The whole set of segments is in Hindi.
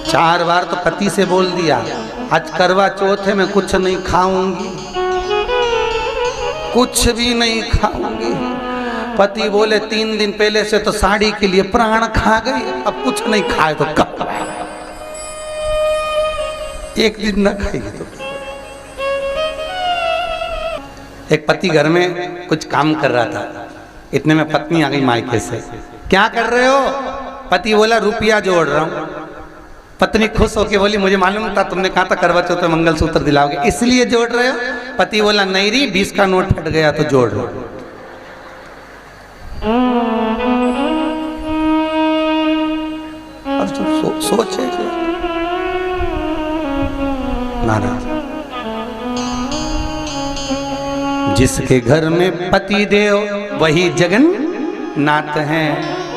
4 बार तो पति से बोल दिया, आज करवा चौथ है, मैं कुछ नहीं खाऊंगी, कुछ भी नहीं खाऊंगी। पति बोले 3 दिन पहले से तो साड़ी के लिए प्राण खा गई, अब कुछ नहीं खाए तो कब खाए? 1 दिन न खाएगी तो। एक पति घर में कुछ काम कर रहा था, इतने में पत्नी आ गई मायके से। क्या कर रहे हो? पति बोला रुपया जोड़ रहा हूं। पत्नी खुश होके बोली मुझे मालूम था, तुमने कहा था करवा चौथ में मंगलसूत्र दिलाओगे, इसलिए जोड़ रहे हो? पति बोला नहीं री, 20 का नोट फट गया तो जोड़ रहा हूं। अब सोचे नाराज। जिसके घर में पति देव वही जगन्नाथ हैं।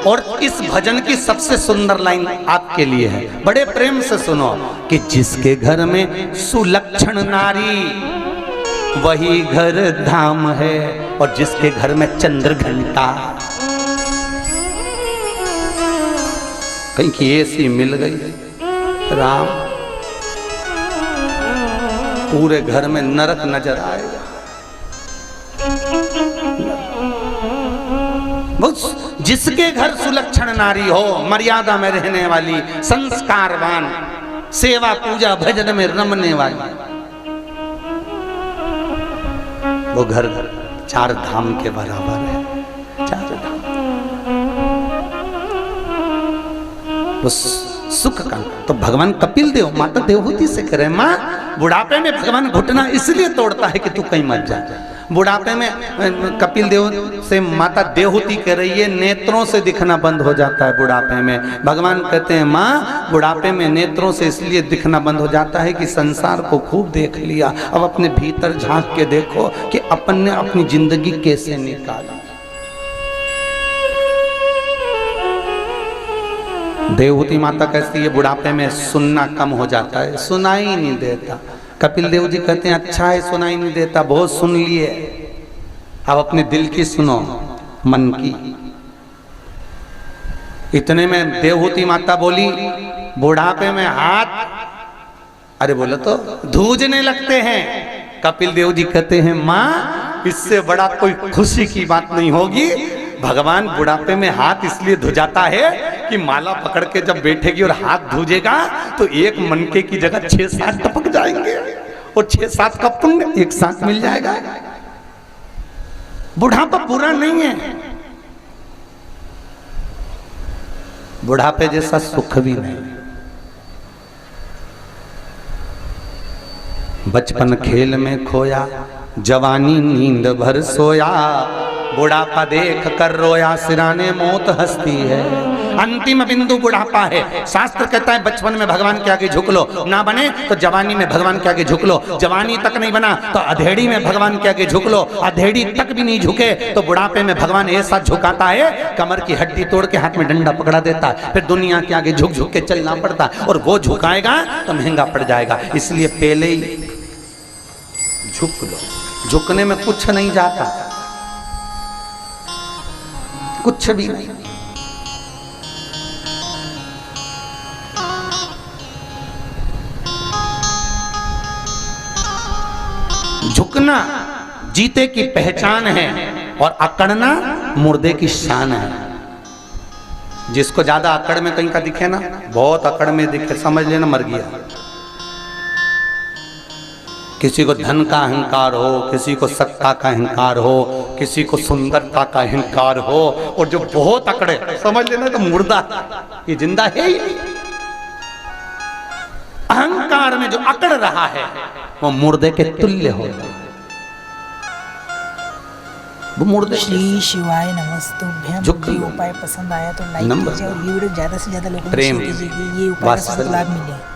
और इस भजन की सबसे सुंदर लाइन आपके लिए है, बड़े प्रेम से सुनो कि जिसके घर में सुलक्षण नारी वही घर धाम है, और जिसके घर में चंद्र घंटा कहीं की ऐसी मिल गई राम, पूरे घर में नरक नजर आएगा। जिसके घर सुलक्षण नारी हो, मर्यादा में रहने वाली, संस्कारवान, सेवा पूजा भजन में रमने वाली, वो घर 4 धाम के बराबर है। 4 धाम उस सुख का तो भगवान कपिल देव माता देवहूति से करे, माँ बुढ़ापे में भगवान घुटना इसलिए तोड़ता है कि तू कहीं मत जा। बुढ़ापे में कपिल देव से माता देवहूति कह रही है, नेत्रों से दिखना बंद हो जाता है बुढ़ापे में। भगवान कहते हैं माँ बुढ़ापे में नेत्रों से इसलिए दिखना बंद हो जाता है कि संसार को खूब देख लिया, अब अपने भीतर झांक के देखो कि अपन ने अपनी जिंदगी कैसे निकाली। देवहूति माता कहती है बुढ़ापे में सुनना कम हो जाता है, सुनाई ही नहीं देता। कपिल देव जी कहते हैं अच्छा है सुनाई नहीं देता, बहुत सुन लिए, अब अपने दिल की सुनो, मन की। इतने में देवहूति माता बोली बुढ़ापे में हाथ, अरे बोलो तो धूजने लगते हैं। कपिल देव जी कहते हैं माँ इससे बड़ा कोई खुशी की बात नहीं होगी। भगवान बुढ़ापे में हाथ इसलिए धुजाता है कि माला पकड़ के जब बैठेगी और हाथ धुजेगा तो एक मनके की जगह 6-7 टपक जाएंगे और 6-7 का पुण्य एक साथ मिल जाएगा। बुढ़ापा बुरा नहीं है, बुढ़ापे जैसा सुख भी नहीं। बचपन खेल में खोया, जवानी नींद भर सोया, बुढ़ापा देख कर रोया, सिराने मौत हंसती है। अंतिम बिंदु बुढ़ापा है। शास्त्र कहता है बचपन में भगवान के आगे झुक लो, ना बने तो जवानी में भगवान के आगे झुक लो, जवानी तक नहीं बना तो अधेड़ी में भगवान के आगे झुक लो, अधेड़ी तक भी नहीं झुके तो बुढ़ापे में भगवान ऐसा झुकाता है कमर की हड्डी तोड़ के हाथ में डंडा पकड़ा देता है, फिर दुनिया के आगे झुक झुक के चलना पड़ता है, और वो झुकाएगा तो महंगा पड़ जाएगा। इसलिए पहले ही झुक लो, झुकने में कुछ नहीं जाता, कुछ भी नहीं। झुकना जीते की पहचान है और अकड़ना मुर्दे की शान है। जिसको ज्यादा अकड़ में कहीं का दिखे ना, बहुत अकड़ में दिखे, समझ लेना मर गया। किसी को धन का अहंकार हो, किसी को सत्ता का अहंकार हो, किसी को सुंदरता का अहंकार हो, और जो बहुत अकड़े समझ लेना तो मुर्दा, ये जिंदा है ही नहीं। अहंकार में जो अकड़ रहा है वो मुर्दे के तुल्य हो, वो मुर्दे। श्री शिवाय नमस्तुभ्यं। ये उपाय पसंद आया तो लाइक कीजिए और ये वीडियो ज्यादा से ज्यादा लोगों को शेयर कीजिए, ये उपाय का सबको लाभ मिले।